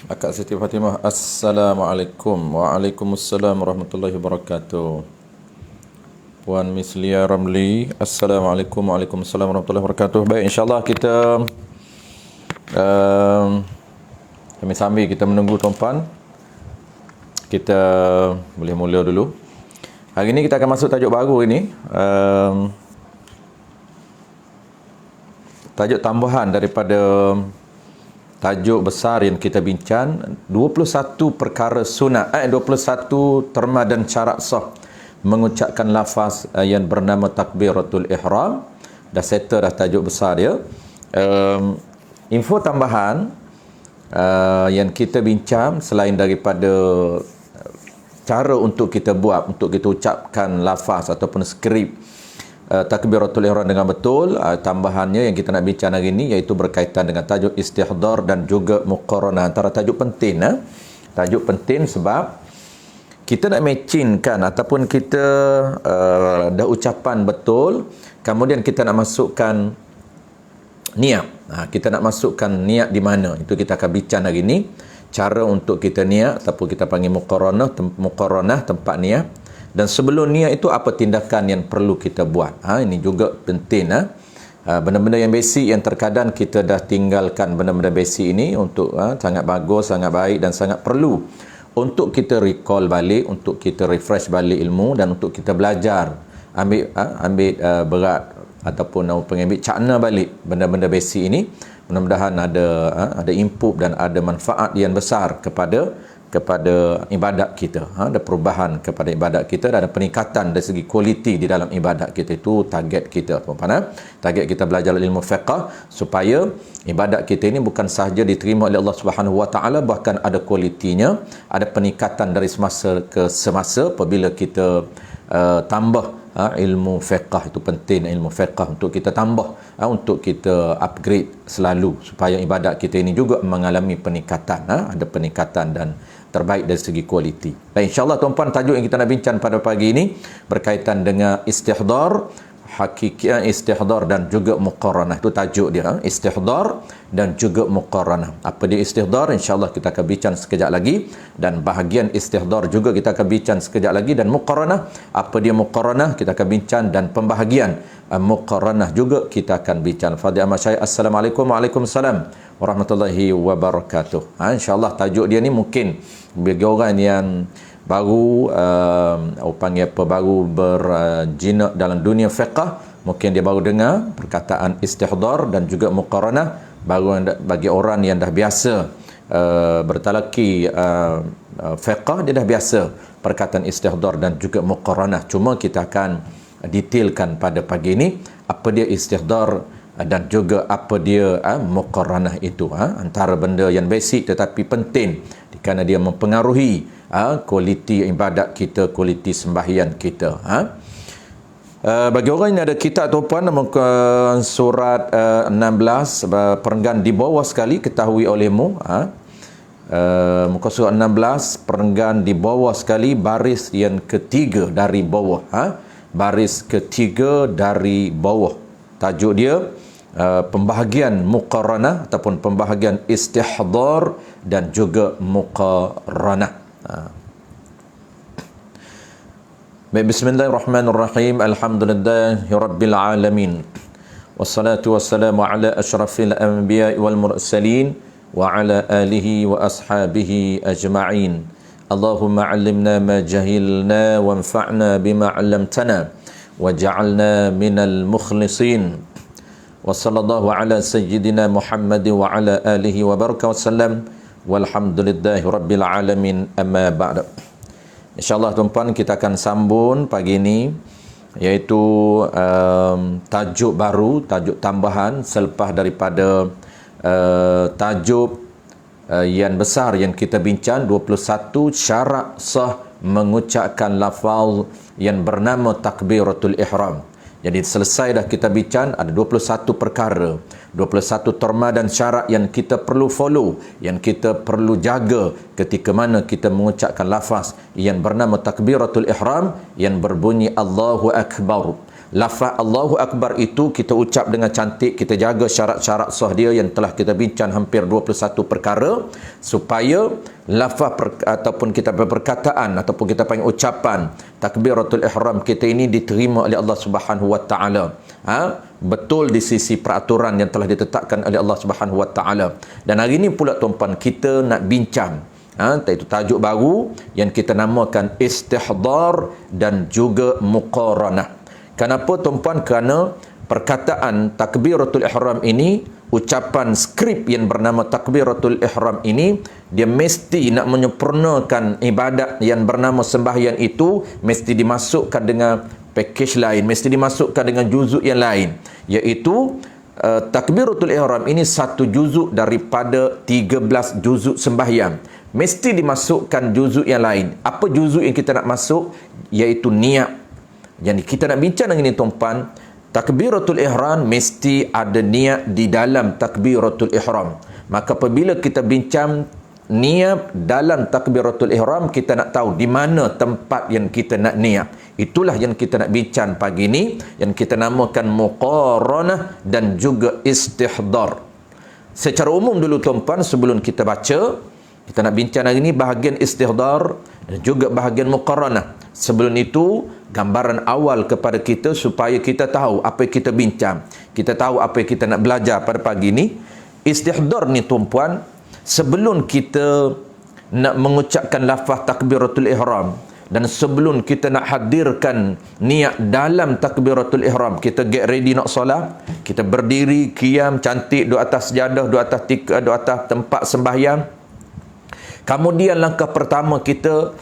Akak Siti Fatimah, Assalamualaikum. Waalaikumsalam warahmatullahi wabarakatuh. Puan Miss Lia Ramli, Assalamualaikum. Waalaikumsalam warahmatullahi wabarakatuh. Baik, insyaAllah kita sambil kita menunggu tuan-puan, kita boleh mula dulu. Hari ini kita akan masuk tajuk baru ini, tajuk tambahan daripada tajuk besar yang kita bincang, 21 perkara sunat, 21 terma dan syarat sah mengucapkan lafaz yang bernama takbiratul ihram. Dah settle dah tajuk besar dia. Info tambahan yang kita bincang selain daripada cara untuk kita buat, untuk kita ucapkan lafaz ataupun skrip takbiratul ihram dengan betul, tambahannya yang kita nak bincang hari ini iaitu berkaitan dengan tajuk istihdar dan juga muqaranah. Antara tajuk penting, tajuk penting sebab kita nak matchingkan ataupun kita dah ucapan betul, kemudian kita nak masukkan niat. Kita nak masukkan niat di mana, itu kita akan bincang hari ini. Cara untuk kita niat ataupun kita panggil muqaranah, tempat niat. Dan sebelum niat itu apa tindakan yang perlu kita buat. Ini juga penting. Benda-benda yang basic yang terkadang kita dah tinggalkan benda-benda basic ini untuk sangat bagus, sangat baik dan sangat perlu untuk kita recall balik, untuk kita refresh balik ilmu dan untuk kita belajar ambil berat ataupun ambil cakna balik benda-benda basic ini. Mudah-mudahan ada input dan ada manfaat yang besar kepada ibadat kita, ada perubahan kepada ibadat kita dan ada peningkatan dari segi kualiti di dalam ibadat kita. Itu target kita, tuan-tuan. Target kita belajar ilmu fiqh supaya ibadat kita ini bukan sahaja diterima oleh Allah Subhanahu Wa Taala, bahkan ada kualitinya, ada peningkatan dari semasa ke semasa apabila kita tambah ilmu fiqh. Itu penting, ilmu fiqh untuk kita tambah, untuk kita upgrade selalu supaya ibadat kita ini juga mengalami peningkatan, ada peningkatan dan terbaik dari segi kualiti. Dan insyaAllah tuan-puan, tajuk yang kita nak bincang pada pagi ini berkaitan dengan istihdar, hakiki istihdar dan juga muqaranah. Itu tajuk dia, istihdar dan juga muqaranah. Apa dia istihdar? InsyaAllah kita akan bincang sekejap lagi, dan bahagian istihdar juga kita akan bincang sekejap lagi, dan muqaranah, apa dia muqaranah kita akan bincang, dan pembahagian muqaranah juga kita akan bincang. Fadhil Ahmad Syahid, Assalamualaikum. Waalaikumsalam warahmatullahi wabarakatuh. InsyaAllah tajuk dia ni mungkin bagi orang yang baru panggil apa, baru berjinak dalam dunia fiqh, mungkin dia baru dengar perkataan istihdar dan juga muqaranah. Baru bagi orang yang dah biasa bertalaki fiqh, dia dah biasa perkataan istihdar dan juga muqaranah. Cuma kita akan detailkan pada pagi ini apa dia istihdar dan juga apa dia muqarranah itu, antara benda yang basic tetapi penting kerana dia mempengaruhi kualiti ibadat kita, kualiti sembahyang kita. Bagi orang yang ada kitab tuan, muka surat 16 perenggan di bawah sekali, ketahui olehmu, muka surat 16 perenggan di bawah sekali, baris yang ketiga dari bawah, baris ketiga dari bawah. Tajuk dia pembahagian muqarranah ataupun pembahagian istihdar dan juga muqarranah. Bismillahirrahmanirrahim. Alhamdulillahirabbil alamin. Wassalatu wassalamu ala asyrafil anbiya'i wal mursalin wa ala alihi wa ashabihi ajma'in. Allahumma 'allimna ma jahilna wanfa'na bima 'allamtana waj'alna minal mukhlisin. Wa sallallahu ala sayyidina Muhammad wa ala alihi wa baraka wasallam. Walhamdulillahirabbil alamin. Amma ba'da. InsyaAllah tuan-tuan, kita akan sambung pagi ini, iaitu tajuk baru, tajuk tambahan selepas daripada tajuk yang besar yang kita bincang, 21 syarat sah mengucapkan lafaz yang bernama takbiratul ihram. Jadi selesai dah kita bincang, ada 21 perkara, 21 terma dan syarat yang kita perlu follow, yang kita perlu jaga ketika mana kita mengucapkan lafaz yang bernama takbiratul ihram yang berbunyi Allahu Akbar. Lafaz Allahu Akbar itu kita ucap dengan cantik, kita jaga syarat-syarat sah dia yang telah kita bincang hampir 21 perkara, supaya lafaz ataupun kita perkataan ataupun kita panggil ucapan takbiratul ihram kita ini diterima oleh Allah Subhanahu wa taala. Betul di sisi peraturan yang telah ditetapkan oleh Allah Subhanahu wa taala. Dan hari ini pula tuan-tuan, kita nak bincang iaitu tajuk baru yang kita namakan istihdar dan juga muqarranah. Kenapa tuan-puan? Kerana perkataan takbiratul ihram ini, ucapan skrip yang bernama takbiratul ihram ini, dia mesti nak menyempurnakan ibadat yang bernama sembahyang itu, mesti dimasukkan dengan package lain, mesti dimasukkan dengan juzuk yang lain, iaitu takbiratul ihram ini satu juzuk daripada 13 juzuk sembahyang. Mesti dimasukkan juzuk yang lain. Apa juzuk yang kita nak masuk? Iaitu niat. Jadi kita nak bincang dengan ini tuan-tuan, takbiratul ihram mesti ada niat di dalam takbiratul ihram. Maka apabila kita bincang niat dalam takbiratul ihram, kita nak tahu di mana tempat yang kita nak niat. Itulah yang kita nak bincang pagi ini, yang kita namakan muqarranah dan juga istihdar. Secara umum dulu tuan-tuan, sebelum kita baca, kita nak bincang hari ini bahagian istihdar dan juga bahagian muqarranah. Sebelum itu, gambaran awal kepada kita supaya kita tahu apa yang kita bincang, kita tahu apa yang kita nak belajar pada pagi ini. Istihdar ni tuan-puan, sebelum kita nak mengucapkan lafaz takbiratul ihram dan sebelum kita nak hadirkan niat dalam takbiratul ihram, kita get ready nak solat, kita berdiri qiyam cantik duduk atas sejadah, duduk atas tempat sembahyang. Kemudian langkah pertama kita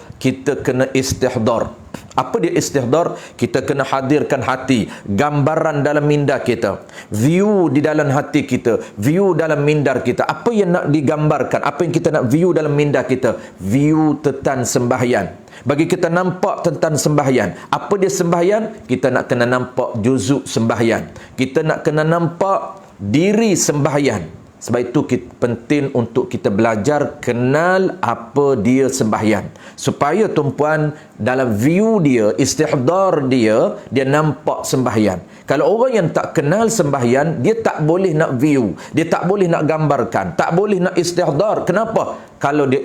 kena istihdar. Apa dia istihdar? Kita kena hadirkan hati, gambaran dalam minda kita, view di dalam hati kita, view dalam mindar kita. Apa yang nak digambarkan? Apa yang kita nak view dalam minda kita? View tentang sembahyang. Bagi kita nampak tentang sembahyang. Apa dia sembahyang? Kita nak kena nampak juzuk sembahyang. Kita nak kena nampak diri sembahyang. Sebab itu penting untuk kita belajar kenal apa dia sembahyang, supaya tuan-puan dalam view dia, istihdar dia nampak sembahyang. Kalau orang yang tak kenal sembahyang, dia tak boleh nak view, dia tak boleh nak gambarkan, tak boleh nak istihdar. Kenapa? Kalau dia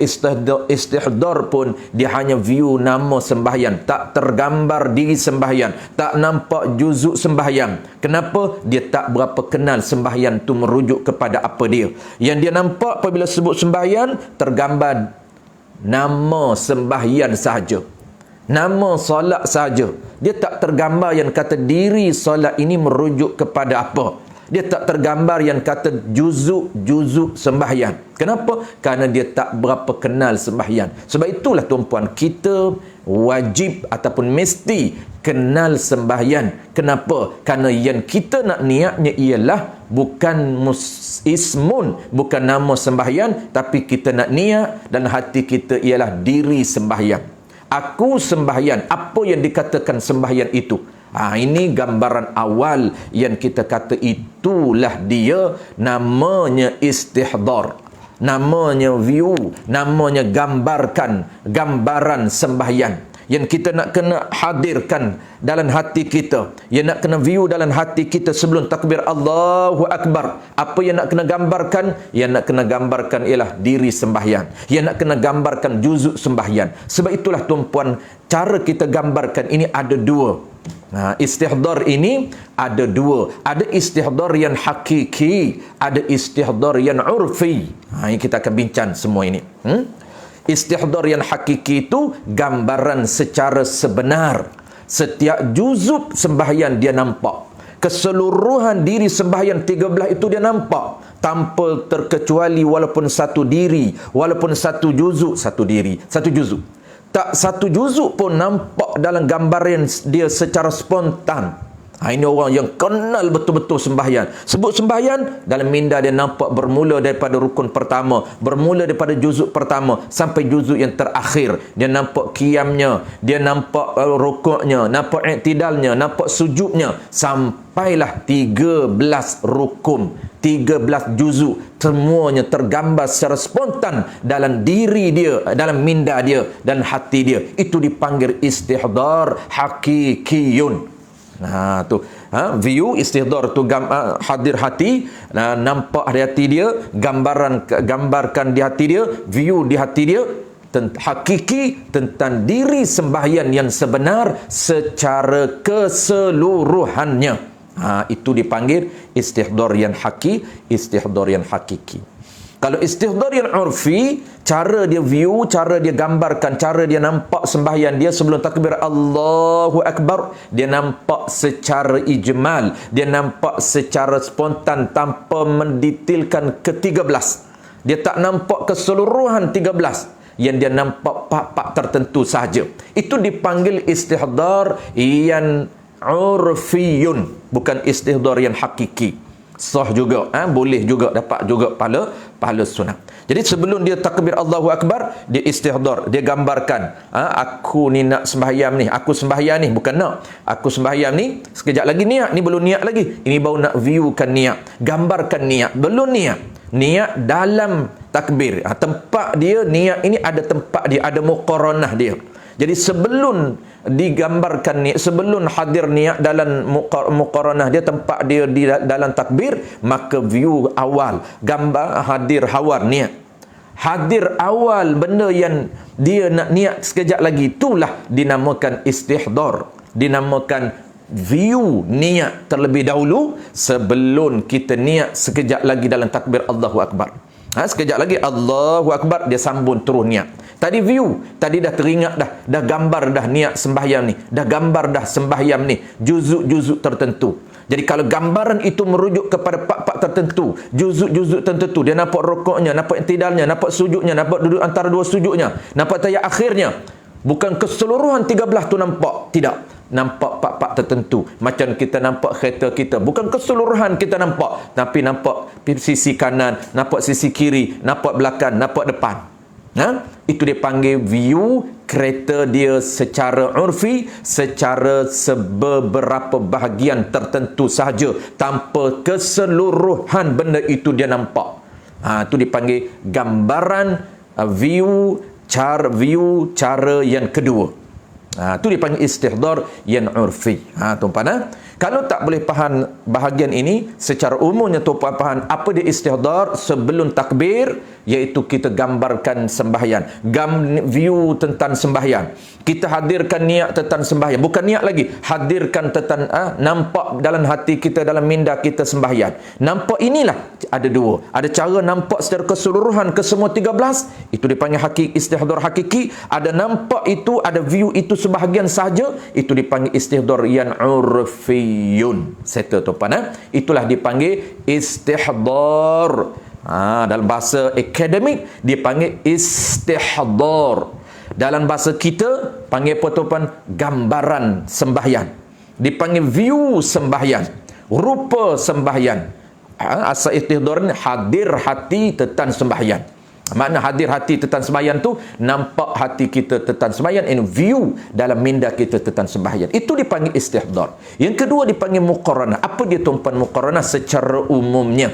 istihdar pun, dia hanya view nama sembahyang, tak tergambar diri sembahyang, tak nampak juzuk sembahyang. Kenapa? Dia tak berapa kenal sembahyang tu merujuk kepada apa dia. Yang dia nampak apabila sebut sembahyang, tergambar nama sembahyang sahaja, nama solat sahaja. Dia tak tergambar yang kata diri solat ini merujuk kepada apa. Dia tak tergambar yang kata juzuk sembahyang. Kenapa? Kerana dia tak berapa kenal sembahyang. Sebab itulah tuan-puan, kita wajib ataupun mesti kenal sembahyang. Kenapa? Kerana yang kita nak niatnya ialah bukan ismun, bukan nama sembahyang, tapi kita nak niat dan hati kita ialah diri sembahyang. Aku sembahyang, apa yang dikatakan sembahyang itu? Ini gambaran awal yang kita kata itulah dia namanya istihdar, namanya view, namanya gambaran sembahyang yang kita nak kena hadirkan dalam hati kita, yang nak kena view dalam hati kita sebelum takbir Allahu Akbar. Apa yang nak kena gambarkan? Yang nak kena gambarkan ialah diri sembahyang, yang nak kena gambarkan juzuk sembahyang. Sebab itulah tuan-puan, cara kita gambarkan ini ada dua. Istihdar ini ada dua. Ada istihdar yang hakiki, ada istihdar yang urfi. Ini kita akan bincang semua ini. Istihdar yang hakiki itu gambaran secara sebenar. Setiap juzuk sembahyang dia nampak. Keseluruhan diri sembahyang 13 itu dia nampak. Tanpa terkecuali walaupun satu diri, walaupun satu juzuk, satu diri, satu juzuk. Tak satu juzuk pun nampak dalam gambaran dia secara spontan. Ini orang yang kenal betul-betul sembahyang. Sebut sembahyang, dalam minda dia nampak bermula daripada rukun pertama, bermula daripada juzuk pertama sampai juzuk yang terakhir. Dia nampak qiyamnya, dia nampak rukuknya, nampak i'tidalnya, nampak sujudnya, sampailah 13 rukun, 13 juzuk. Semuanya tergambar secara spontan dalam diri dia, dalam minda dia dan hati dia. Itu dipanggil istihdar hakikiyun. View istihdar tu hadir hati, nampak di hati dia, gambarkan di hati dia, view di hati dia, hakiki tentang diri sembahyang yang sebenar secara keseluruhannya. Itu dipanggil istihdar yang istihdar yang hakiki. Kalau istihdar yang urfi, cara dia view, cara dia gambarkan, cara dia nampak sembahyang dia sebelum takbir Allahu Akbar, dia nampak secara ijmal, dia nampak secara spontan tanpa mendetailkan ke-13. Dia tak nampak keseluruhan 13, yang dia nampak pak-pak tertentu sahaja. Itu dipanggil istihdar yang urfiyun, bukan istihdar yang hakiki. Sah juga, boleh juga, dapat juga pahala sunat. Jadi sebelum dia takbir Allahu Akbar, dia istihdar, dia gambarkan, aku ni nak sembahyang ni, aku sembahyang ni, bukan nak, aku sembahyang ni, sekejap lagi niat, ni belum niat lagi, ini baru nak viewkan niat, gambarkan niat, belum niat dalam takbir. Tempat dia, niat ini ada tempat dia, ada muqaranah dia. Jadi sebelum digambarkan niat, sebelum hadir niat dalam muqaranah dia, tempat dia di dalam takbir, maka view awal, gambar hadir awal niat. Hadir awal benda yang dia nak niat sekejap lagi, itulah dinamakan istihdar, dinamakan view niat terlebih dahulu sebelum kita niat sekejap lagi dalam takbir Allahu Akbar. Sekejap lagi Allahu Akbar, dia sambung terus niat. Tadi view, tadi dah teringat dah gambar dah niat sembahyang ni, dah gambar dah sembahyang ni, juzuk-juzuk tertentu. Jadi kalau gambaran itu merujuk kepada pak-pak tertentu, juzuk-juzuk tertentu, dia nampak rukuknya, nampak i'tidalnya, nampak sujudnya, nampak duduk antara dua sujudnya, nampak tahiyat akhirnya. Bukan keseluruhan 13 tu nampak, tidak. Nampak pak-pak tertentu. Macam kita nampak kereta kita, bukan keseluruhan kita nampak, tapi nampak sisi kanan, nampak sisi kiri, nampak belakang, nampak depan. Itu dipanggil view kereta dia secara urfi, secara beberapa bahagian tertentu sahaja, tanpa keseluruhan benda itu dia nampak. Itu dipanggil gambaran view cara yang kedua. Itu dipanggil istihdar yang urfi. Tuan-tuan, kalau tak boleh faham bahagian ini, secara umumnya tuan-tuan faham apa dia istihdar sebelum takbir, iaitu kita gambarkan sembahyang, view tentang sembahyang. Kita hadirkan niat tentang sembahyang, bukan niat lagi, hadirkan tentang nampak dalam hati kita, dalam minda kita sembahyang. Nampak inilah ada dua. Ada cara nampak secara keseluruhan ke semua 13, itu dipanggil istihdar hakiki. Ada nampak itu, ada view itu sebahagian sahaja, itu dipanggil istihdar yang urfiyun. Settle tuan-tuan, itulah dipanggil istihdar. Dalam bahasa akademik dipanggil istihdar. Dalam bahasa kita panggil apa tuan-tuan? Gambaran sembahyang. Dipanggil view sembahyang, rupa sembahyang, Asal istihdar ni hadir hati tetan sembahyang. Makna hadir hati tetan sembahyang tu nampak hati kita tetan sembahyang, in view dalam minda kita tetan sembahyang. Itu dipanggil istihdar. Yang kedua dipanggil muqaranah. Apa dia tuan-puan muqaranah secara umumnya?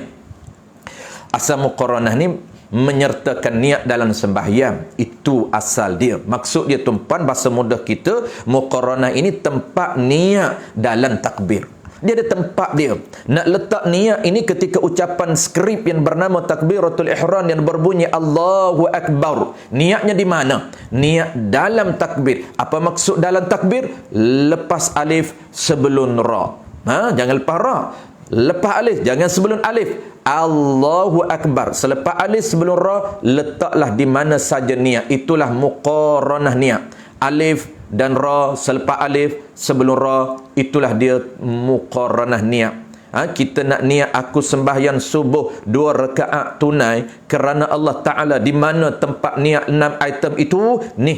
Asal muqaranah ni menyertakan niat dalam sembahyang. Itu asal dia. Maksud dia tuan-puan, bahasa mudah kita, muqaranah ini tempat niat dalam takbir. Dia ada tempat dia. Nak letak niat ini ketika ucapan skrip yang bernama takbiratul ihram yang berbunyi Allahu Akbar. Niatnya di mana? Niat dalam takbir. Apa maksud dalam takbir? Lepas alif sebelum ra. Jangan lepas ra. Lepas alif, jangan sebelum alif. Allahu Akbar. Selepas alif sebelum ra, letaklah di mana saja niat. Itulah muqaranah niat. Alif dan ra, selepas alif sebelum ra, itulah dia muqaranah niat. Kita nak niat aku sembahyang subuh 2 rakaat tunai kerana Allah Ta'ala. Di mana tempat niat 6 item itu?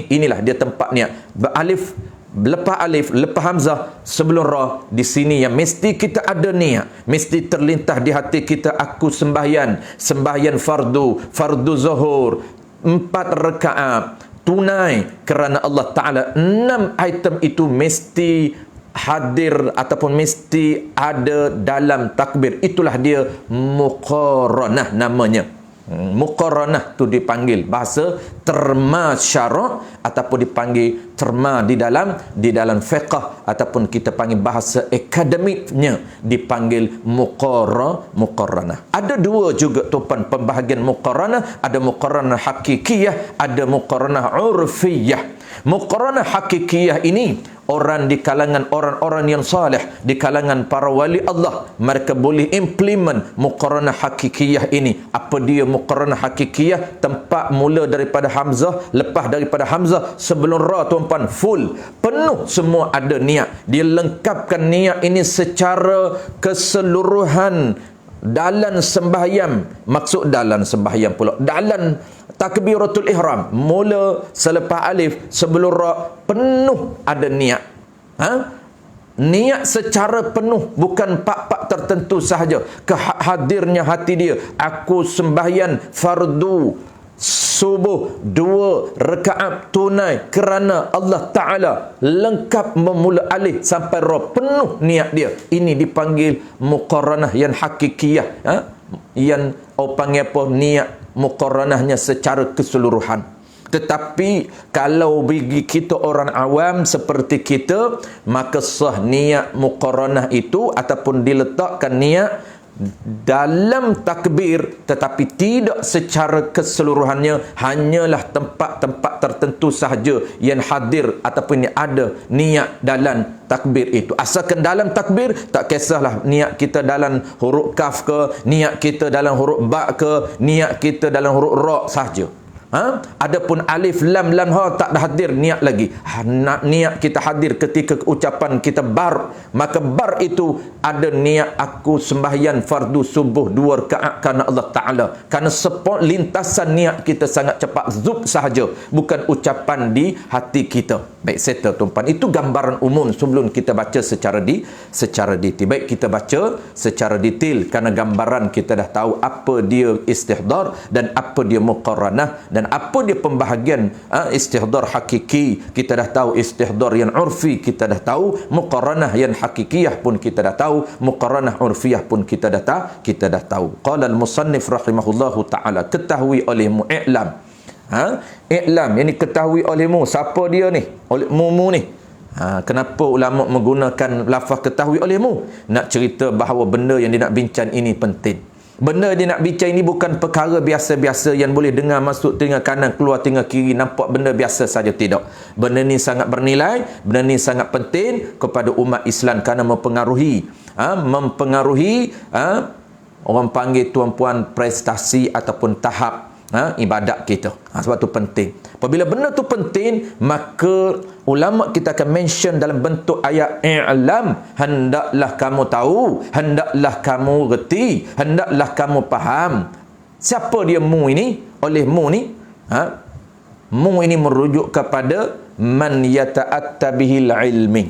Inilah dia tempat niat. Alif, lepas alif, lepas hamzah, sebelum ra. Di sini yang mesti kita ada niat, mesti terlintas di hati kita, aku sembahyang fardu zuhur 4 rakaat tunai kerana Allah Ta'ala. 6 item itu mesti hadir ataupun mesti ada dalam takbir. Itulah dia muqaranah namanya. Muqaranah tu dipanggil bahasa terma syarak ataupun dipanggil terma di dalam fiqh, ataupun kita panggil bahasa akademiknya dipanggil muqaranah. Ada dua juga tuan pembahagian muqaranah, ada muqaranah hakikiyah, ada muqaranah urfiyah. Muqaranah hakikiyah ini orang di kalangan orang-orang yang saleh, di kalangan para wali Allah, mereka boleh implement muqaranah hakikiyah ini. Apa dia muqaranah hakikiyah? Tempat mula daripada hamzah, lepas daripada hamzah sebelum ra tuan-puan full, penuh, semua ada niat. Dia lengkapkan niat ini secara keseluruhan dalam sembahyang. Maksud dalam sembahyang pula, dalam takbiratul ihram, mula selepas alif sebelum ra, penuh ada niat. Niat secara penuh, bukan pak-pak tertentu sahaja. Hadirnya hati dia, aku sembahyang fardu subuh 2 rakaat tunai kerana Allah Ta'ala, lengkap memula alif sampai ra, penuh niat dia. Ini dipanggil muqaranah yang hakikiyah. Yang orang panggil apa? Niat muqaranahnya secara keseluruhan. Tetapi kalau bagi kita orang awam seperti kita, maka sah niat muqaranah itu ataupun diletakkan niat dalam takbir, tetapi tidak secara keseluruhannya, hanyalah tempat-tempat tertentu sahaja yang hadir ataupun yang ada niat dalam takbir itu. Asalkan dalam takbir, tak kisahlah niat kita dalam huruf kaf ke, niat kita dalam huruf ba ke, niat kita dalam huruf ra sahaja. Adapun alif lam ha tak dah hadir niat lagi. Niat kita hadir ketika ucapan kita bar, maka bar itu ada niat aku sembahyang fardu subuh 2 rakaat kerana Allah Ta'ala. Kerana lintasan niat kita sangat cepat, zub sahaja, bukan ucapan di hati kita. Baik, settle tuan-puan. Itu gambaran umum sebelum kita baca secara detail. Baik, kita baca secara detail kerana gambaran kita dah tahu apa dia istihdar dan apa dia muqaranah dan apa dia pembahagian istihdar hakiki. Kita dah tahu istihdar yang urfi, kita dah tahu muqaranah yang hakikiyah pun kita dah tahu, muqaranah urfiyah pun kita dah tahu. Qala al-musannif rahimahullahu ta'ala, ketahui olehmu, i'lam. I'lam, yang ketahui olehmu. Siapa dia ni? Olehmu ni. Kenapa ulama menggunakan lafaz ketahui olehmu? Nak cerita bahawa benda yang dia nak bincang ini penting. Benda dia nak bincang ini bukan perkara biasa-biasa yang boleh dengar masuk telinga kanan, keluar telinga kiri, nampak benda biasa saja. Tidak. Benda ni sangat bernilai, benda ni sangat penting kepada umat Islam kerana mempengaruhi orang panggil tuan-puan prestasi ataupun tahap ibadat kita. Sebab tu penting. Apabila benda tu penting, maka ulama kita akan mention dalam bentuk ayat i'lam, hendaklah kamu tahu, hendaklah kamu reti, hendaklah kamu faham. Siapa dia mu ini? Oleh mu ni, mu ini merujuk kepada man yata'atta bihil ilmi,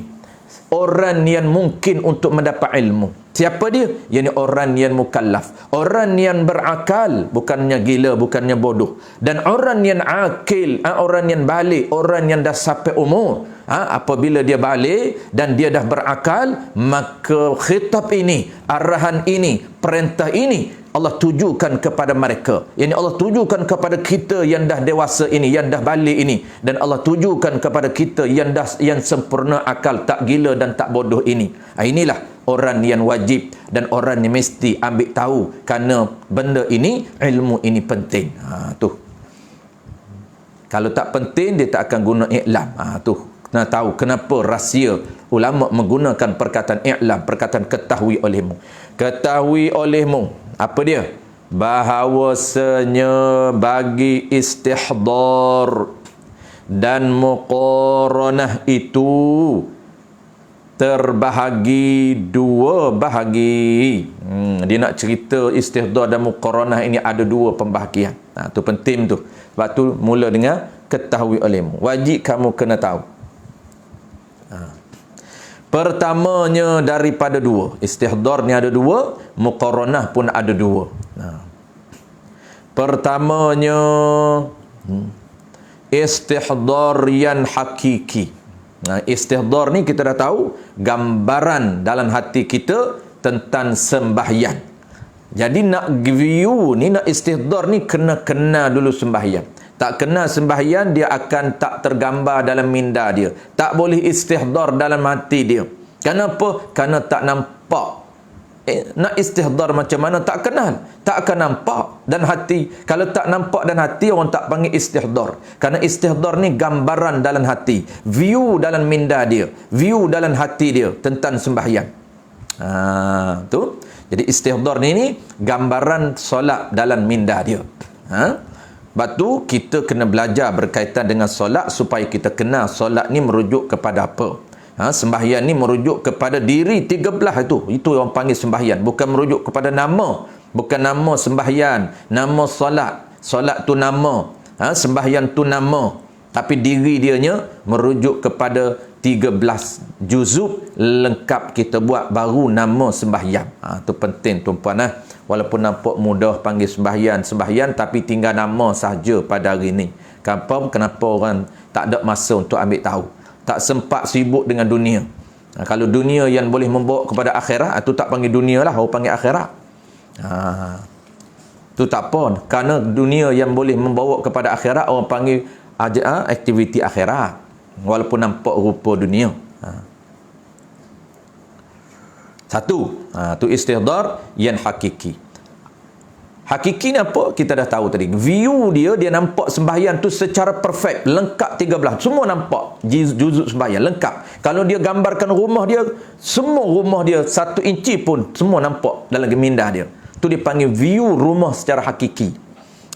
orang yang mungkin untuk mendapat ilmu. Siapa dia? Yang orang yang mukallaf, orang yang berakal, bukannya gila, bukannya bodoh. Dan orang yang akil, orang yang balik, orang yang dah sampai umur. Apabila dia balik dan dia dah berakal, maka khitab ini, arahan ini, perintah ini Allah tujukan kepada mereka. Yang Allah tujukan kepada kita yang dah dewasa ini, yang dah balik ini, dan Allah tujukan kepada kita yang sempurna akal, tak gila dan tak bodoh ini. Inilah orang yang wajib dan orang yang mesti ambil tahu, kerana benda ini, ilmu ini penting. Tu. Kalau tak penting, dia tak akan guna i'lam. Tu. Nak tahu kenapa rahsia ulama menggunakan perkataan i'lam, perkataan ketahui olehmu. Ketahui olehmu. Apa dia? Bahawasanya bagi istihdar dan muqaranah itu terbahagi dua bahagi. Dia nak cerita istihdar dan muqaranah ini ada dua pembahagian. Tu penting tu. Sebab tu mula dengan ketahui olehmu. Wajib kamu kena tahu. Pertamanya daripada dua. Istihdar ni ada dua, muqaranah pun ada dua. Pertamanya istihdar yang hakiki. Istihdar ni kita dah tahu gambaran dalam hati kita tentang sembahyang. Jadi nak view ni, nak istihdar ni kena dulu sembahyang. Tak kena sembahyang, dia akan tak tergambar dalam minda dia. Tak boleh istihdar dalam hati dia. Kenapa? Kerana tak nampak. Nak istihdar macam mana? Tak kenal. Tak akan nampak. Dan hati, kalau tak nampak dan hati, orang tak panggil istihdar. Kerana istihdar ni gambaran dalam hati. View dalam minda dia. View dalam hati dia tentang sembahyang. Tu. Jadi istihdar ni gambaran solat dalam minda dia. Sebab tu kita kena belajar berkaitan dengan solat supaya kita kenal solat ni merujuk kepada apa. Sembahyang ni merujuk kepada diri 13 itu. Itu orang panggil sembahyang. Bukan merujuk kepada nama. Bukan nama sembahyang. Nama solat. Solat tu nama. Sembahyang tu nama. Tapi diri dianya merujuk kepada 13 juzuk lengkap kita buat baru nama sembahyang. Tu penting tuan-puan. Walaupun nampak mudah panggil sembahyang, tapi tinggal nama saja pada hari ini. Kenapa orang tak ada masa untuk ambil tahu? Tak sempat sibuk dengan dunia. Kalau dunia yang boleh membawa kepada akhirat, itu tak panggil dunia lah, orang panggil akhirat. Itu tak apa. Kerana dunia yang boleh membawa kepada akhirat, orang panggil aktiviti akhirat. Walaupun nampak rupa dunia. Satu, tu istihdar yang hakiki. Hakiki ni apa? Kita dah tahu tadi. View dia nampak sembahyang tu secara perfect, lengkap 13. Semua nampak juzuk sembahyang lengkap. Kalau dia gambarkan rumah dia, semua rumah dia 1 inci pun semua nampak dalam minda dia. Tu dipanggil view rumah secara hakiki.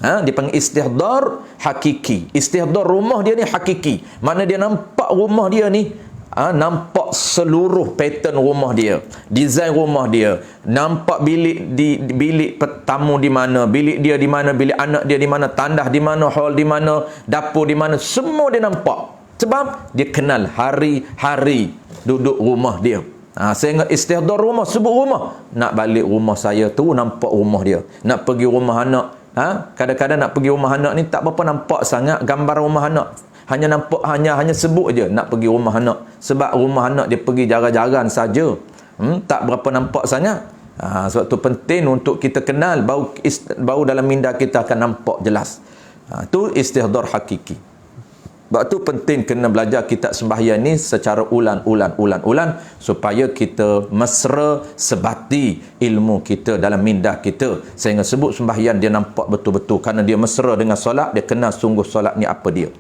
Dipanggil istihdar hakiki. Istihdar rumah dia ni hakiki. Mana dia nampak rumah dia ni, nampak seluruh pattern rumah dia, design rumah dia, nampak bilik tamu di mana, bilik dia di mana, bilik anak dia di mana, tandas di mana, hall di mana, dapur di mana, semua dia nampak. Sebab dia kenal hari-hari duduk rumah dia. Saya ingat istihdar rumah, sebut rumah. Nak balik rumah saya tu nampak rumah dia. Nak pergi rumah anak, kadang-kadang nak pergi rumah anak ni tak berapa nampak sangat gambar rumah anak. Hanya nampak, hanya sebut je nak pergi rumah anak. Sebab rumah anak dia pergi jarang-jarang saja. Tak berapa nampak sangat. Sebab tu penting untuk kita kenal, baru dalam minda kita akan nampak jelas. Itu istihdar hakiki. Sebab tu penting kena belajar kitab sembahyang ni secara ulan supaya kita mesra sebati ilmu kita dalam minda kita. Sehingga sebut sembahyang dia nampak betul-betul. Kerana dia mesra dengan solat, dia kenal sungguh solat ni apa dia.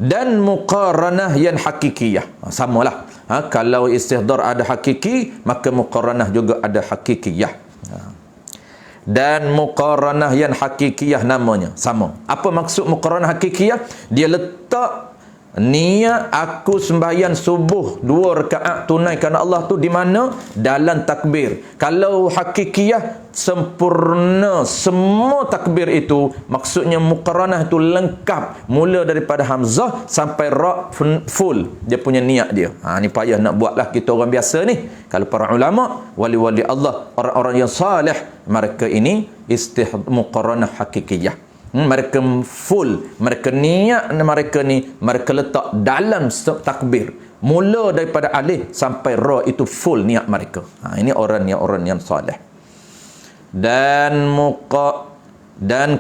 Dan muqaranah yang hakikiyah. Samalah. Kalau istihdar ada hakiki, maka muqaranah juga ada hakikiyah. Dan muqaranah yang hakikiyah namanya sama. Apa maksud muqaranah hakikiyah? Dia letak Niat aku sembahyang subuh 2 rakaat tunaikan Allah tu di mana? Dalam takbir. Kalau hakikiyah sempurna semua takbir itu, maksudnya muqaranah itu lengkap mula daripada hamzah sampai ra full dia punya niat dia. Ni payah nak buatlah kita orang biasa ni. Kalau para ulama, wali-wali Allah, orang-orang yang salih, mereka ini muqaranah hakikiyah. Mereka full, mereka niat mereka ni, mereka letak dalam takbir mula daripada alif sampai ra itu full niat mereka. Ini orang yang soleh. Dan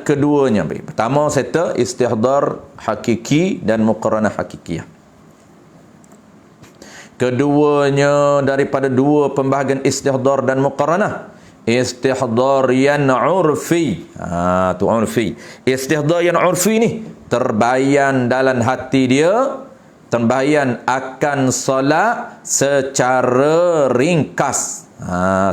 keduanya, pertama serta istihdar hakiki dan muqaranah hakikiyah. Keduanya daripada dua pembahagian istihdar dan muqaranah. Istihdar yang urfi. Tu urfi. Istihdar yang urfi ni terbayan dalam hati dia, terbayan akan solat secara ringkas.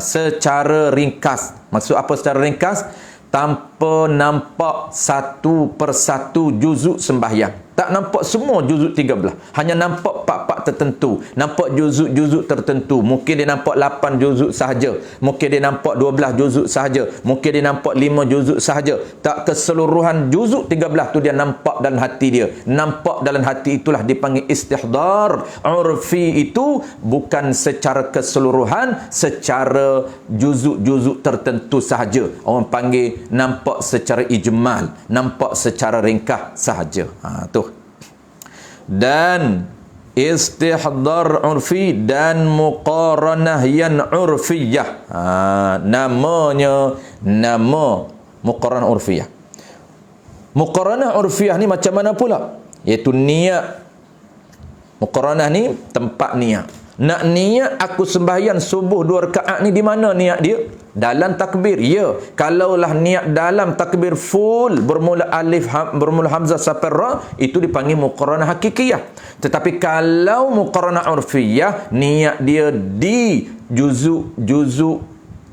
Secara ringkas. Maksud apa secara ringkas? Tanpa nampak satu persatu juzuk sembahyang. Tak nampak semua juzuk 13. Hanya nampak part-part tertentu. Nampak juzuk-juzuk tertentu. Mungkin dia nampak 8 juzuk sahaja. Mungkin dia nampak 12 juzuk sahaja. Mungkin dia nampak 5 juzuk sahaja. Tak keseluruhan juzuk 13 tu dia nampak dalam hati dia. Nampak dalam hati itulah dipanggil istihdar. Urfi itu bukan secara keseluruhan, secara juzuk-juzuk tertentu sahaja. Orang panggil nampak secara ijmal, nampak secara ringkas sahaja. Tu. Dan istihdar urfi dan muqaranah yang urfiyah. Nama muqaranah urfiyah. Muqaranah urfiyah ni macam mana pula? Iaitu niat. Muqaranah ni tempat niat. Nak niat aku sembahyang subuh 2 rakaat ni di mana niat dia? Dalam takbir. Ya, kalaulah niat dalam takbir full bermula alif bermula hamzah sampai ra, itu dipanggil muqaranah hakikiyah. Tetapi kalau muqaranah urfiyah, niat dia di juzuk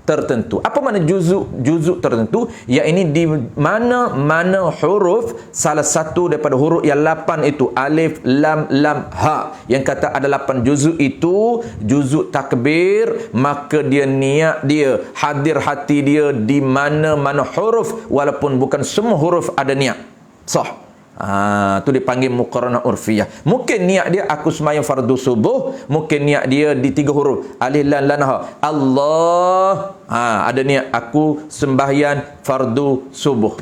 tertentu. Apa makna juzuk tertentu? Ya, ini di mana huruf salah satu daripada huruf yang 8 itu, alif, lam, ha, yang kata ada 8 juzuk itu juzuk takbir, maka dia niat dia, hadir hati dia di mana huruf, walaupun bukan semua huruf ada niat. Sah. Tu dipanggil muqaranah urfiyah. Mungkin niat dia aku sembahyang fardu subuh, mungkin niat dia di 3 huruf, alif lam lam ha, Allah. Ada niat aku sembahyang fardu subuh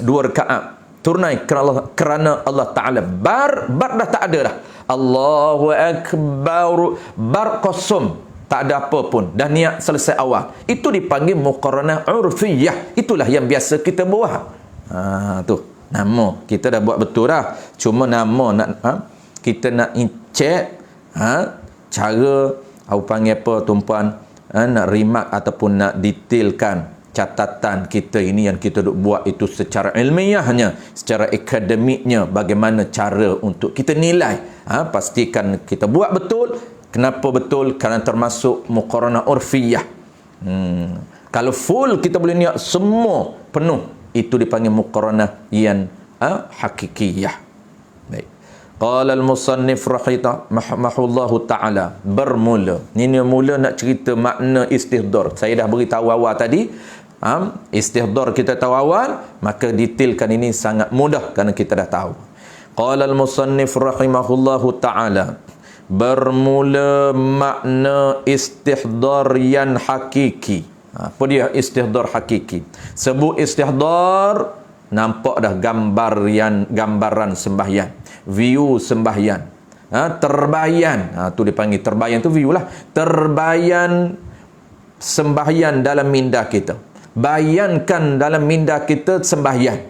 2 rakaat tunai kerana Allah Taala. Bar dah tak ada dah. Allahu akbar, bar kosong, tak ada apa pun, dah niat selesai awal. Itu dipanggil muqaranah urfiyah. Itulah yang biasa kita buat. Tu nama kita dah buat betul dah, cuma nama nak kita nak check cara aku panggil apa tumpuan, nak remark ataupun nak detailkan catatan kita ini yang kita duk buat itu secara ilmiahnya, secara akademiknya, bagaimana cara untuk kita nilai. Pastikan kita buat betul. Kenapa betul? Kerana termasuk muqaranah urfiyah. Kalau full kita boleh niat semua penuh, itu dipanggil muqaranah yang hakikiyah. Baik. Qala al-musannif rahimahullahu ta'ala, bermula. Ini mula nak cerita makna istihdar. Saya dah beritahu awal tadi. Istihdar kita tahu awal, maka detailkan ini sangat mudah kerana kita dah tahu. Qala al-musannif rahimahullahu ta'ala, bermula makna istihdar yang hakiki. Apa dia istihdar hakiki? Sebut istihdar, nampak dah gambaran sembahyang, view sembahyang, terbayan. Tu dipanggil terbayan, tu view lah. Terbayan sembahyang dalam minda kita. Bayankan dalam minda kita sembahyang.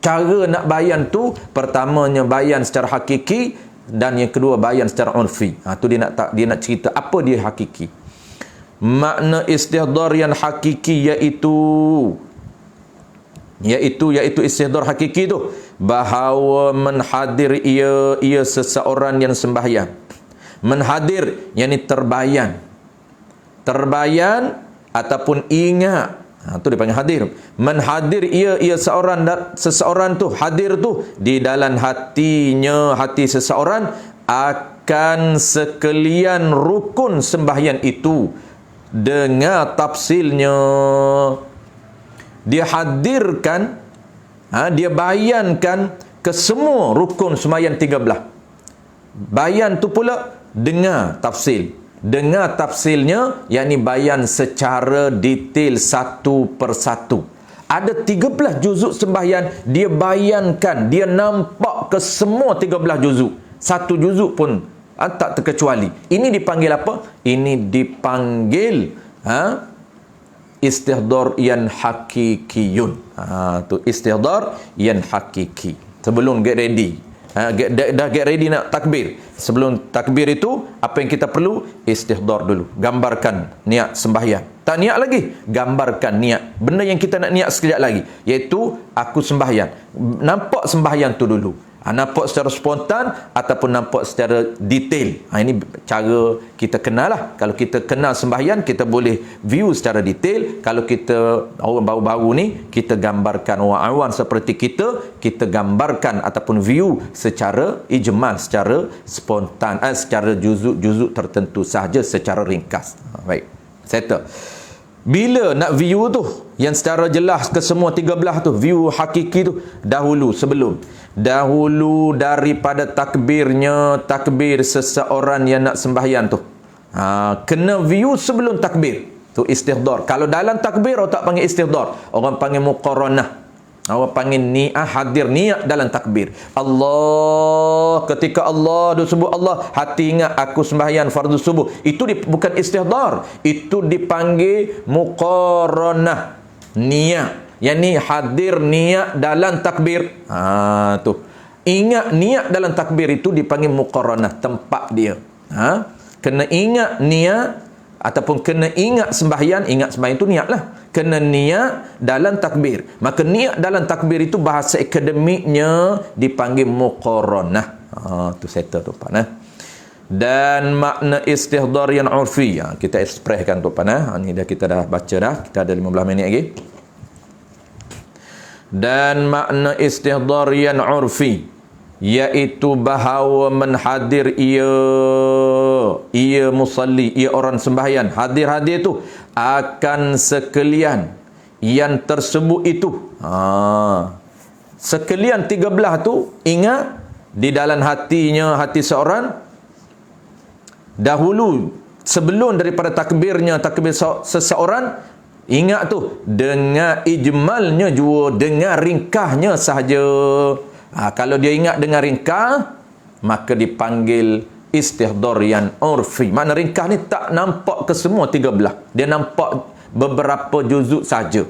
Cara nak bayan tu, pertamanya bayan secara hakiki, dan yang kedua bayan secara urfi. Tu dia nak cerita apa dia hakiki. Makna istihdar yang hakiki iaitu istihdar hakiki tu bahawa menhadir ia seseorang yang sembahyang. Menhadir yakni terbayan ataupun ingat Tu dipanggil hadir. Man hadir ia seseorang tu hadir tu di dalam hatinya, hati seseorang akan sekalian rukun sembahyang itu dengan tafsilnya. Dia hadirkan, dia bayankan ke semua rukun sembahyang 13. Bayan tu pula dengar tafsil. Dengar tafsilnya, yakni bayan secara detail satu persatu. Ada 13 juzuk sembahyang, dia bayankan, dia nampak ke semua 13 juzuk. Satu juzuk pun tak terkecuali. Ini dipanggil apa? Ini dipanggil istihdar yang hakikiyun. Tu istihdar yang hakiki. Sebelum get ready, dah get ready nak takbir. Sebelum takbir itu, apa yang kita perlu? Istihdar dulu. Gambarkan niat sembahyang. Tak niat lagi, gambarkan niat. Benda yang kita nak niat sekejap lagi, iaitu aku sembahyang. Nampak sembahyang tu dulu. Nampak secara spontan ataupun nampak secara detail. Ini cara kita kenal lah. Kalau kita kenal sembahyang, kita boleh view secara detail. Kalau kita orang baru-baru ni, kita gambarkan orang awam seperti kita gambarkan ataupun view secara ijmal, secara spontan, secara juzuk-juzuk tertentu sahaja, secara ringkas. Baik, settle. Bila nak view tu yang secara jelas ke semua 13 tu, view hakiki tu, dahulu daripada takbir seseorang yang nak sembahyang tu, kena view sebelum takbir tu, istihdar. Kalau dalam takbir orang tak panggil istihdar, orang panggil muqaranah. Orang panggil niat, hadir niat dalam takbir. Allah, ketika Allah disebut Allah, hati ingat aku sembahyang fardu subuh. Itu bukan istihdar, itu dipanggil muqaranah, niat. Yang ni hadir niat dalam takbir. Tu. Ingat niat dalam takbir itu dipanggil muqaranah, tempat dia. Kena ingat niat ataupun kena ingat sembahyang. Ingat sembahyang itu niat lah. Kena niat dalam takbir. Maka niat dalam takbir itu bahasa akademiknya dipanggil muqaranah. Tu settle tu Pak. Dan makna istihdar yang urfi, kita ekspreskan tu Pak. Ni kita dah baca dah. Kita ada 15 minit lagi. Dan makna istihdar yang urfi, iaitu bahawa menhadir ia musalli, ia orang sembahyang, hadir tu akan sekalian yang tersebut itu. Sekalian 13 tu, ingat di dalam hatinya, hati seorang dahulu sebelum daripada takbir seseorang, ingat tu dengan ijmalnya juga, dengan ringkahnya sahaja. Kalau dia ingat dengan ringkah, maka dipanggil istihdar yang urfi. Makna ringkah ni tak nampak ke semua 13. Dia nampak beberapa juzuk saja.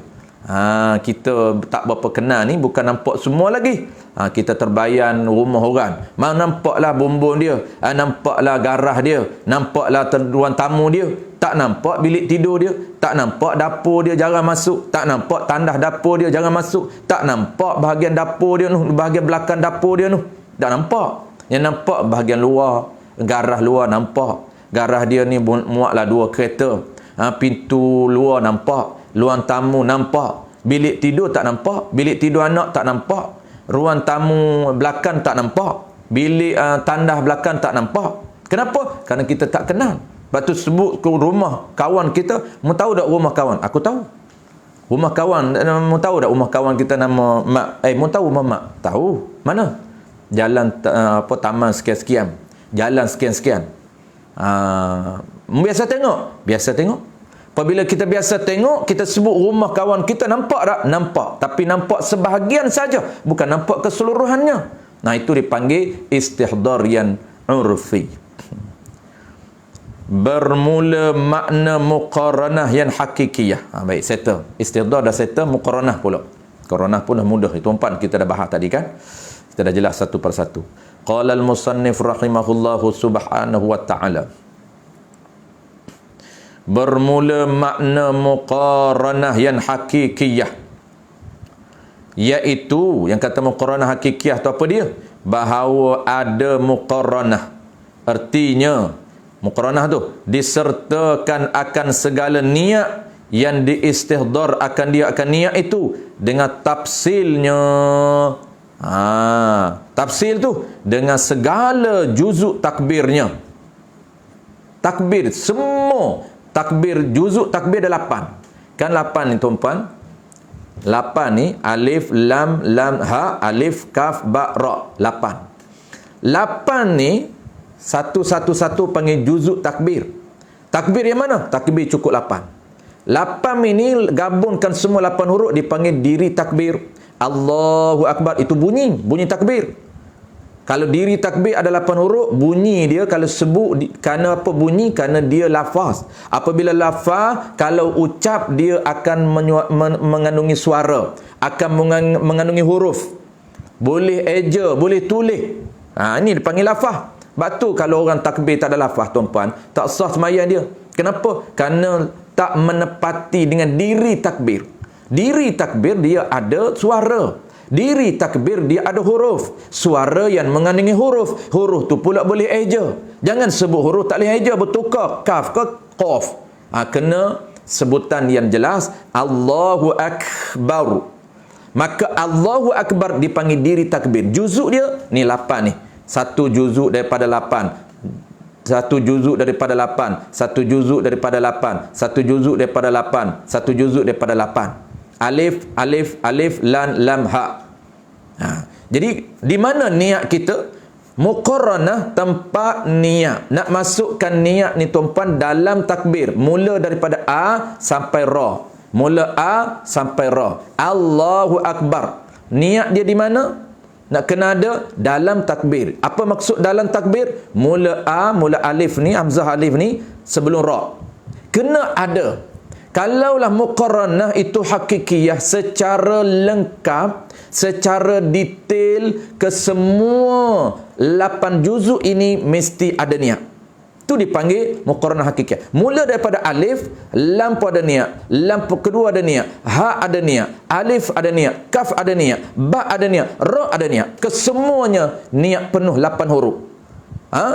Kita tak berapa kenal ni, bukan nampak semua lagi. Kita terbayan rumah orang, nampaklah bumbung dia, nampaklah garah dia, nampaklah ruang tamu dia, tak nampak bilik tidur dia, tak nampak dapur dia jarang masuk, tak nampak tandas dapur dia jarang masuk, tak nampak bahagian dapur dia tu, bahagian belakang dapur dia tu, tak nampak. Yang nampak bahagian luar, garah luar nampak. Garah dia ni muatlah 2 kereta. Pintu luar nampak, ruang tamu nampak, bilik tidur tak nampak, bilik tidur anak tak nampak, ruang tamu belakang tak nampak, bilik tandas belakang tak nampak. Kenapa? Kerana kita tak kenal. Lepas tu sebut ke rumah kawan kita, mu tahu tak rumah kawan? Aku tahu. Rumah kawan, mu tahu tak rumah kawan kita nama Mak? Mu tahu rumah Mak? Tahu. Mana? Jalan taman sekian-sekian, jalan sekian-sekian. Biasa tengok? Biasa tengok. Apabila kita biasa tengok, kita sebut rumah kawan kita, nampak tak? Nampak. Tapi nampak sebahagian saja, bukan nampak keseluruhannya. Nah, itu dipanggil istihdar yang urfi. Bermula makna muqaranah yang hakikiyah. Baik, settle. Istihdar dah settle, muqaranah pula. Muqaranah pun dah mudah. Itu 4 kita dah bahas tadi kan. Kita dah jelas satu persatu. Qala al-musannif rahimahullahu subhanahu wa ta'ala. Bermula makna muqaranah yang hakikiyah, iaitu yang kata muqaranah hakikiyah tu apa dia? Bahawa ada muqaranah, artinya muqaranah tu disertakan akan segala niat yang diistihdar akan dia akan niat itu dengan tafsilnya. Tafsil tu dengan segala juzuk takbirnya. Takbir semua takbir, juzuk takbir ada 8. Kan 8 ni tuan-puan. 8 ni alif lam lam ha alif kaf ba ra 8. 8 ni satu panggil juzuk takbir. Takbir yang mana? Takbir cukup 8. 8 ini gabungkan semua 8 huruf dipanggil diri takbir. Allahu Akbar itu bunyi takbir. Kalau diri takbir ada 8 huruf, bunyi dia kalau sebut kerana apa bunyi? Kerana dia lafaz. Apabila lafaz, kalau ucap dia akan mengandungi suara, akan mengandungi huruf. Boleh eja, boleh tulis. Ini dipanggil lafaz. Sebab tu kalau orang takbir tak ada lafaz tuan-puan, tak sah sembahyang dia. Kenapa? Kerana tak menepati dengan diri takbir. Diri takbir dia ada suara. Diri takbir dia ada huruf. Suara yang mengandungi huruf. Huruf tu pula boleh eja. Jangan sebut huruf tak boleh eja, bertukar kaf ke qaf. Kena sebutan yang jelas Allahu Akbar. Maka Allahu Akbar dipanggil diri takbir. Juzuk dia ni 8 ni. Satu juzuk daripada 8. Satu juzuk daripada 8. Satu juzuk daripada 8. Satu juzuk daripada 8. Satu juzuk daripada 8. Alif, alif, alif, lam, lam, ha. Jadi, di mana niat kita? Muqarranah tempat niat. Nak masukkan niat ni tuan-puan dalam takbir. Mula daripada A sampai Ra. Mula A sampai Ra. Allahu Akbar. Niat dia di mana? Nak kena ada dalam takbir. Apa maksud dalam takbir? Mula A, mula alif ni, hamzah alif ni sebelum Ra. Kena ada. Kalaulah muqarranah itu hakikiyah secara lengkap, secara detail ke semua 8 juzuk ini mesti ada niat. Itu dipanggil muqarranah hakikiyah. Mula daripada alif, lam pun ada niat, lam kedua ada niat, ha ada niat, alif ada niat, kaf ada niat, ba ada niat, ra ada niat. Kesemuanya niat penuh 8 huruf.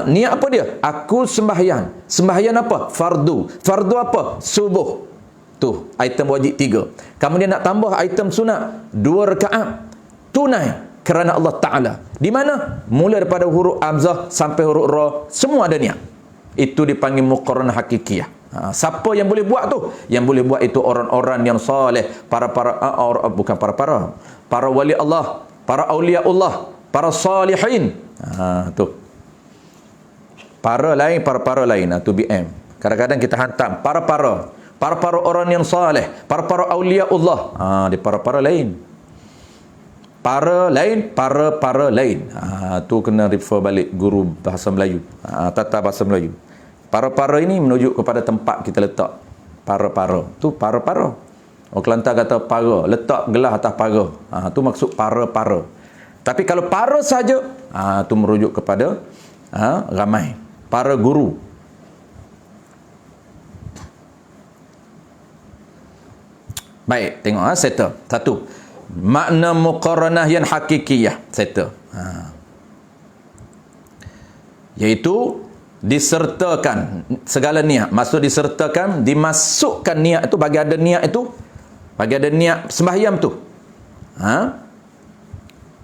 Niat apa dia? Aku sembahyang. Sembahyang apa? Fardu. Fardu apa? Subuh. Tu, item wajib 3. Kemudian nak tambah item sunat 2 rakaat. Tunai kerana Allah Ta'ala. Di mana? Mula daripada huruf hamzah sampai huruf ra, semua ada niat. Itu dipanggil muqarranah hakikiyah. Siapa yang boleh buat tu? Yang boleh buat itu orang-orang yang soleh, para wali Allah, para awliya Allah, para salihin. Tu. Para lain, para lain. Tu BM. Kadang-kadang kita hantam para orang yang saleh, para awliya Allah. Di para lain. Para lain. Tu kena refer balik guru bahasa Melayu. Tata bahasa Melayu. Para ini menuju kepada tempat kita letak. Para. Tu para. Orang Kelantan kata para, letak gelas atas para. Tu maksud para. Tapi kalau para saja, tu merujuk kepada ramai. Para guru. Baik, tengok settle. Satu. Makna muqarranah yang hakikiyah. Settle. Iaitu disertakan segala niat. Maksud disertakan, dimasukkan niat itu, bagi ada niat itu, bagi ada niat sembahyang tu.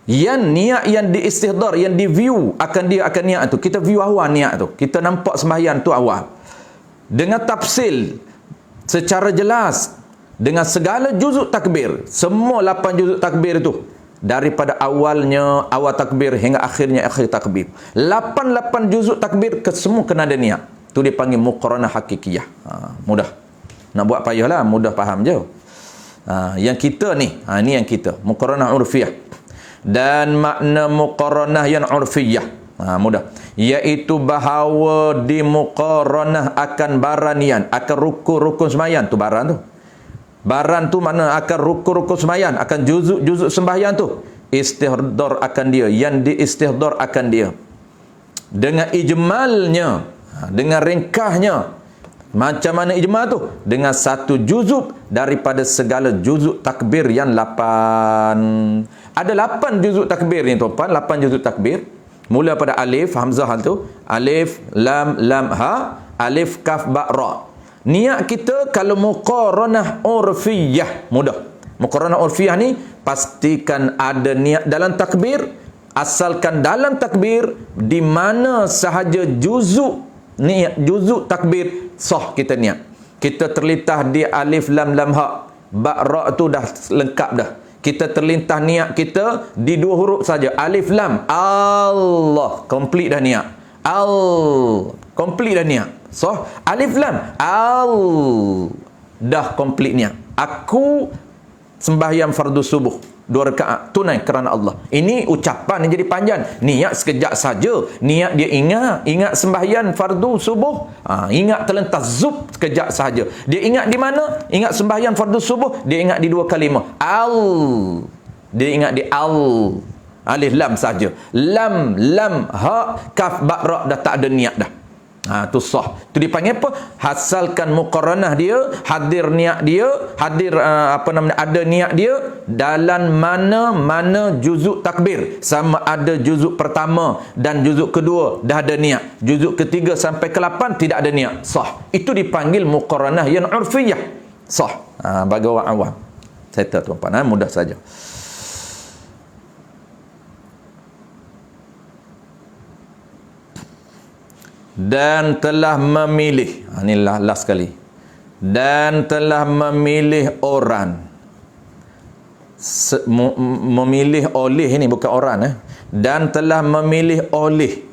Yang niat yang diistihdar, yang di view akan dia akan niat tu. Kita view awal niat tu. Kita nampak sembahyang tu awal. Dengan tafsil secara jelas, dengan segala juzuk takbir, semua 8 juzuk takbir itu, daripada awalnya, awal takbir hingga akhirnya akhir takbir. 8 juzuk takbir ke semua kena ada niat. Itu dipanggil muqarranah hakikiyah. Mudah. Nak buat payahlah, mudah faham je. Yang kita ni, ni yang kita, muqarranah urfiyah. Dan makna muqarranah yang urfiyah, mudah, iaitu bahawa di muqarranah akan baranian, akan rukun sembahyang tu, baran tu. Baran tu mana akan rukun sembahyang, akan juzuk sembahyang tu. Istihdar akan dia, yang diistihdar akan dia. Dengan ijmalnya, dengan ringkasnya. Macam mana ijmal tu? Dengan satu juzuk daripada segala juzuk takbir yang 8. Ada 8 juzuk takbir ni tuan-tuan, 8 juzuk takbir. Mula pada alif, hamzah tu, alif, lam, ha, alif, kaf, ba, ra. Niat kita kalau muqaranah urfiyah, mudah. Muqaranah urfiyah ni pastikan ada niat dalam takbir, asalkan dalam takbir di mana sahaja juzuk niat, juzuk takbir sah kita niat. Kita terlintas di alif lam lam ha, ba ra tu dah lengkap dah. Kita terlintas niat kita di dua huruf saja, alif lam, Allah, komplit dah niat. Komplit dah niat. So, alif lam, dah komplit niat. Aku sembahyang fardu subuh 2 rakaat tunai kerana Allah. Ini ucapan yang jadi panjang. Niat sekejap saja. Niat dia ingat sembahyang fardu subuh. Ingat terlentas zub sekejap saja. Dia ingat di mana? Ingat sembahyang fardu subuh, dia ingat di 2 kalimah. Dia ingat di alif lam saja. Lam ha kaf ba ra dah tak ada niat dah. Tu sah. Tu dipanggil apa? Hasalkan muqaranah dia, hadir niat dia, hadir ada niat dia dalam mana juzuk takbir. Sama ada juzuk pertama dan juzuk kedua dah ada niat. Juzuk ketiga sampai ke-8 tidak ada niat. Sah. Itu dipanggil muqaranah yang urfiyah. Sah. Bagi orang awam. Settle tuan-tuan, mudah saja. Dan telah memilih, inilah last sekali, dan telah memilih orang, memilih oleh, ini bukan orang, dan telah memilih oleh,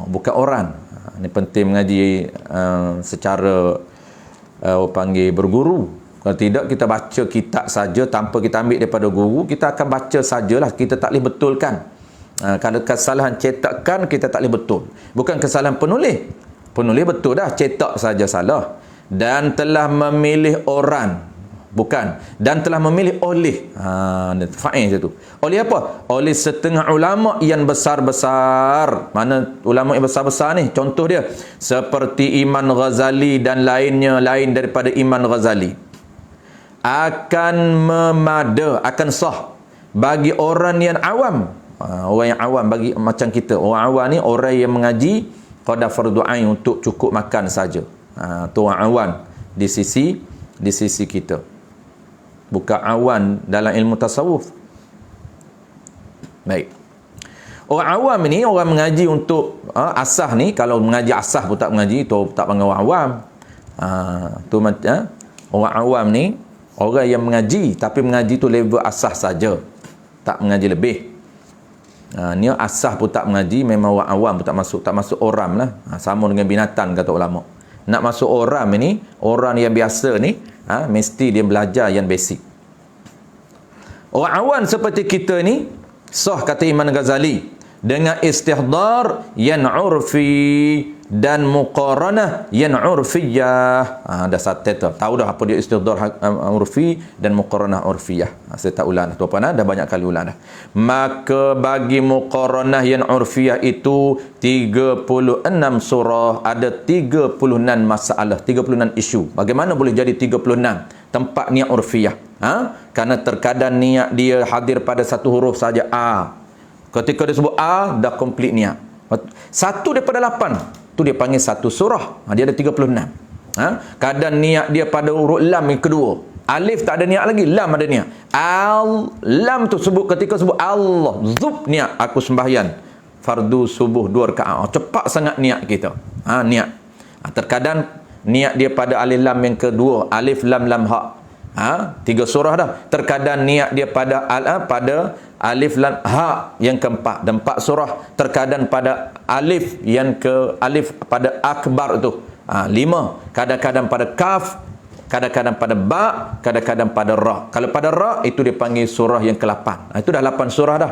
bukan orang. Ini penting mengaji secara panggil berguru. Kalau tidak, kita baca kitab saja tanpa kita ambil daripada guru, kita akan baca sajalah, kita tak boleh betulkan. Kalau kesalahan cetakan kita tak boleh betul. Bukan kesalahan penulis. Penulis betul dah, cetak saja salah. Dan telah memilih orang. Bukan. Dan telah memilih oleh. Fa'il satu. Oleh apa? Oleh setengah ulama yang besar-besar. Mana ulama yang besar-besar ni? Contoh dia. Seperti Imam Ghazali dan lainnya, lain daripada Imam Ghazali. Akan akan sah bagi orang yang awam. Orang yang awam, bagi macam kita, orang awam ni orang yang mengaji qada fardu ain untuk cukup makan saja. Tu orang awam di sisi kita. Bukan awam dalam ilmu tasawuf. Baik. Orang awam ni orang mengaji untuk asah ni, kalau mengaji asah pun tak mengaji, tu tak panggil orang awam. Orang awam ni orang yang mengaji, tapi mengaji tu level asah saja, tak mengaji lebih. Ni asah pun tak mengaji, memang orang awam pun tak masuk oram lah. Sama dengan binatang kata ulama. Nak masuk oram ni, orang yang biasa ni, mesti dia belajar yang basic. Orang awam seperti kita ni, sah kata Imam Ghazali, dengan istihdar yang urfi dan muqaranah yang urfiyah. Dah satu tahu dah apa dia istihdar urfi dan muqaranah urfiyah. Saya tak ulang tu apa dah banyak kali ulang dah. Maka bagi muqaranah yang urfiyah itu 36 surah, ada 36 masalah, 36 isu. Bagaimana boleh jadi 36 tempat niat urfiyah? Karena terkadang niat dia hadir pada satu huruf saja, ketika dia sebut dah komplit niat. Satu daripada 8 tu dia panggil satu surah. Dia ada 36. Kadang niat dia pada huruf lam yang kedua. Alif tak ada niat lagi, lam ada niat. Lam tu sebut, ketika sebut Allah, zub niat, aku sembahyang fardu subuh 2 rakaat. Cepat sangat niat kita. Niat. Terkadang niat dia pada alif lam yang kedua, alif lam lam ha. 3 surah dah. Terkadang niat dia pada alif lam ha yang keempat, dan 4 surah. Terkadang pada alif yang alif pada akbar tu 5. Kadang-kadang pada kaf, kadang-kadang pada ba, kadang-kadang pada ra. Kalau pada ra itu dipanggil surah yang ke-8. Itu dah 8 surah dah.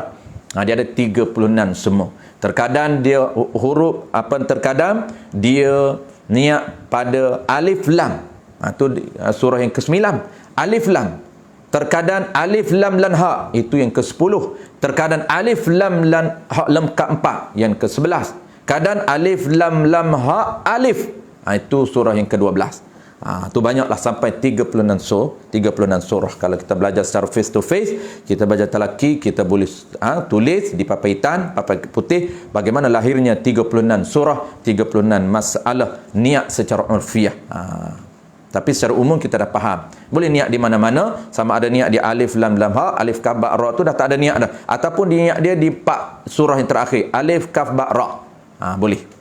Dia ada 36 semua. Terkadang dia huruf terkadang dia niat pada alif lam. Itu surah yang ke-9. Alif lam. Terkadang alif lam lan ha, itu yang ke-10. Terkadang alif lam lan ha lam ke-4, yang ke-11. Kadang alif lam lam ha alif, itu surah yang ke-12. Tu banyaklah sampai 36 surah. Kalau kita belajar secara face to face, kita belajar talaki, kita boleh tulis di papan hitam, papan putih, bagaimana lahirnya 36 surah, 36 masalah niat secara urfiyah. Tapi secara umum kita dah faham. Boleh niat di mana-mana, sama ada niat di alif lam lam ha, alif kaf ba ra tu dah tak ada niat dah. Ataupun niat dia di 4 surah yang terakhir, alif kaf ba ra. Boleh.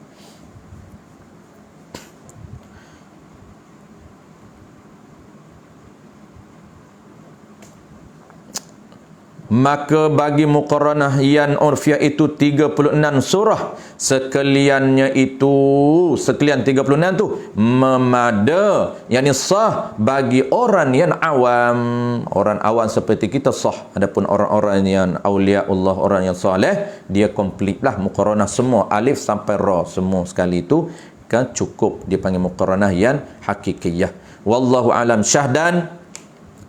Maka bagi muqaranah yang urfiah itu 36 surah, sekalian 36 tu memada, yakni sah bagi orang yang awam. Orang awam seperti kita sah. Adapun orang-orang yang aulia Allah, orang yang soleh, dia komplit lah muqaranah semua alif sampai ra semua sekali itu kan cukup dipanggil muqaranah yang hakikiyah. Wallahu alam. Syahdan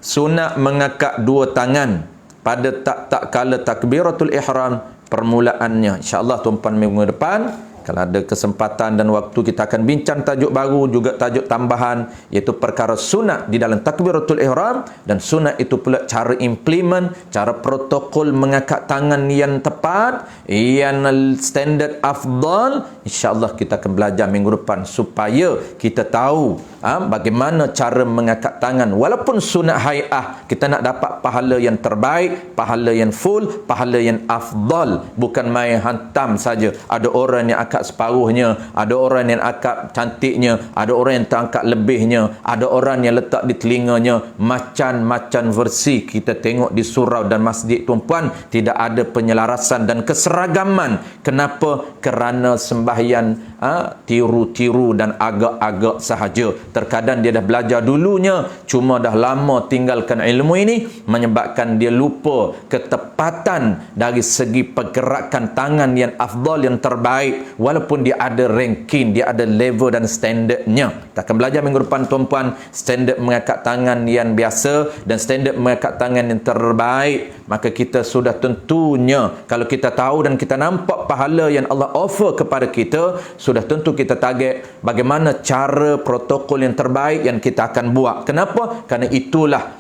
sunat mengangkat dua tangan pada tak kala takbiratul ihram permulaannya. InsyaAllah tuan-tuan minggu depan kalau ada kesempatan dan waktu, kita akan bincang tajuk baru, juga tajuk tambahan, iaitu perkara sunat di dalam takbiratul ihram, dan sunat itu pula cara implement, cara protokol mengangkat tangan yang tepat, yang standard afdal. InsyaAllah kita akan belajar minggu depan supaya kita tahu bagaimana cara mengangkat tangan. Walaupun sunat hai'ah, kita nak dapat pahala yang terbaik, pahala yang full, pahala yang afdal, bukan main hantam saja. Ada orang yang angkat separuhnya, ada orang yang angkat cantiknya, ada orang yang terangkat lebihnya, ada orang yang letak di telinganya. Macam-macam versi kita tengok di surau dan masjid tuan-puan, tidak ada penyelarasan dan keseragaman. Kenapa? Kerana sembahyang tiru-tiru dan agak-agak sahaja. Terkadang dia dah belajar dulunya, cuma dah lama tinggalkan ilmu ini, menyebabkan dia lupa ketepatan dari segi pergerakan tangan yang afdal, yang terbaik. Walaupun dia ada ranking, dia ada level dan standardnya. Kita akan belajar minggu depan tuan-puan, standard mengangkat tangan yang biasa dan standard mengangkat tangan yang terbaik. Maka kita sudah tentunya, kalau kita tahu dan kita nampak pahala yang Allah offer kepada kita, sudah tentu kita target bagaimana cara protokol yang terbaik yang kita akan buat. Kenapa? Kerana itulah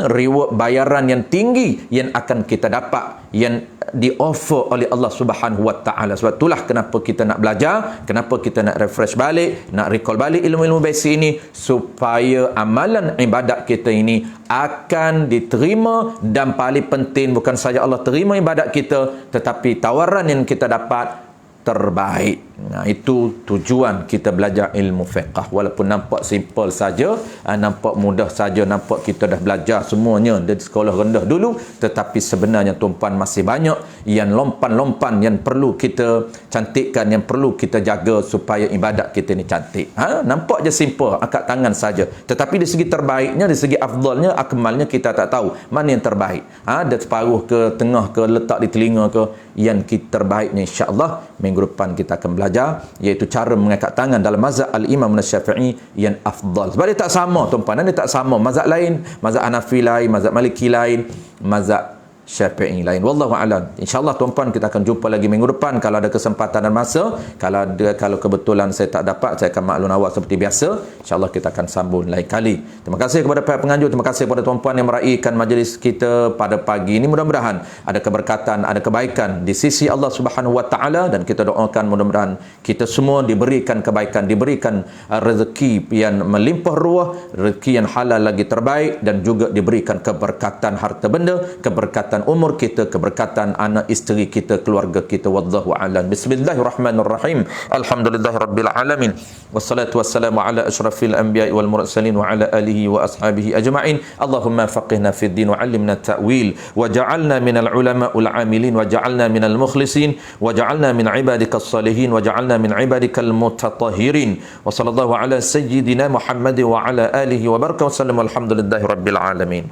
reward bayaran yang tinggi yang akan kita dapat, yang di-offer oleh Allah Subhanahu Wa Ta'ala. Sebab itulah kenapa kita nak belajar, kenapa kita nak refresh balik, nak recall balik ilmu-ilmu basic ini, supaya amalan ibadat kita ini akan diterima, dan paling penting bukan saja Allah terima ibadat kita, tetapi tawaran yang kita dapat terbaik. Itu tujuan kita belajar ilmu fiqh. Walaupun nampak simple saja, nampak mudah saja, nampak kita dah belajar semuanya dari sekolah rendah dulu, tetapi sebenarnya tuan-puan masih banyak yang lompan-lompan yang perlu kita cantikkan, yang perlu kita jaga supaya ibadat kita ni cantik. Nampak je simple, angkat tangan saja, tetapi di segi terbaiknya, di segi afdalnya, akmalnya, kita tak tahu mana yang terbaik. Ada separuh ke, tengah ke, letak di telinga ke. Yang kita terbaiknya insya-Allah minggu depan kita akan belajar, iaitu cara mengangkat tangan dalam mazhab al-Imam Syafi'i yang afdal. Sebab dia tak sama tuan-tuan, dia tak sama. Mazhab lain, mazhab Hanafi lain, mazhab Maliki lain, mazhab Syafi'i lain. Wallahu a'lam. InsyaAllah tuan-puan kita akan jumpa lagi minggu depan kalau ada kesempatan dan masa. Kalau kebetulan saya tak dapat, saya akan maklum awal seperti biasa. InsyaAllah kita akan sambung lain kali. Terima kasih kepada pihak penganjur, terima kasih kepada tuan-puan yang meraihkan majlis kita pada pagi ini. Mudah-mudahan ada keberkatan, ada kebaikan di sisi Allah Subhanahu Wa Ta'ala, dan kita doakan mudah-mudahan kita semua diberikan kebaikan, diberikan rezeki yang melimpah ruah, rezeki yang halal lagi terbaik, dan juga diberikan keberkatan harta benda, keberkatan umur kita, keberkatan anak isteri kita, keluarga kita. Wallahu a'lam. Bismillahirrahmanirrahim. Alhamdulillahirabbil alamin. Wassalatu wassalamu ala asyrafil anbiya'i wal mursalin wa ala alihi wa ashabihi ajma'in. Allahumma faqihna fid din wa 'allimna ta'wil wa ja'alna minal ulama'ul 'amilin wa ja'alna minal mukhlisin wa ja'alna min ibadikas salihin wa ja'alna min ibadikal mutatahhirin. Wa sallallahu ala sayyidina Muhammad wa ala alihi wa baraka wa sallam. Alhamdulillahirabbil alamin.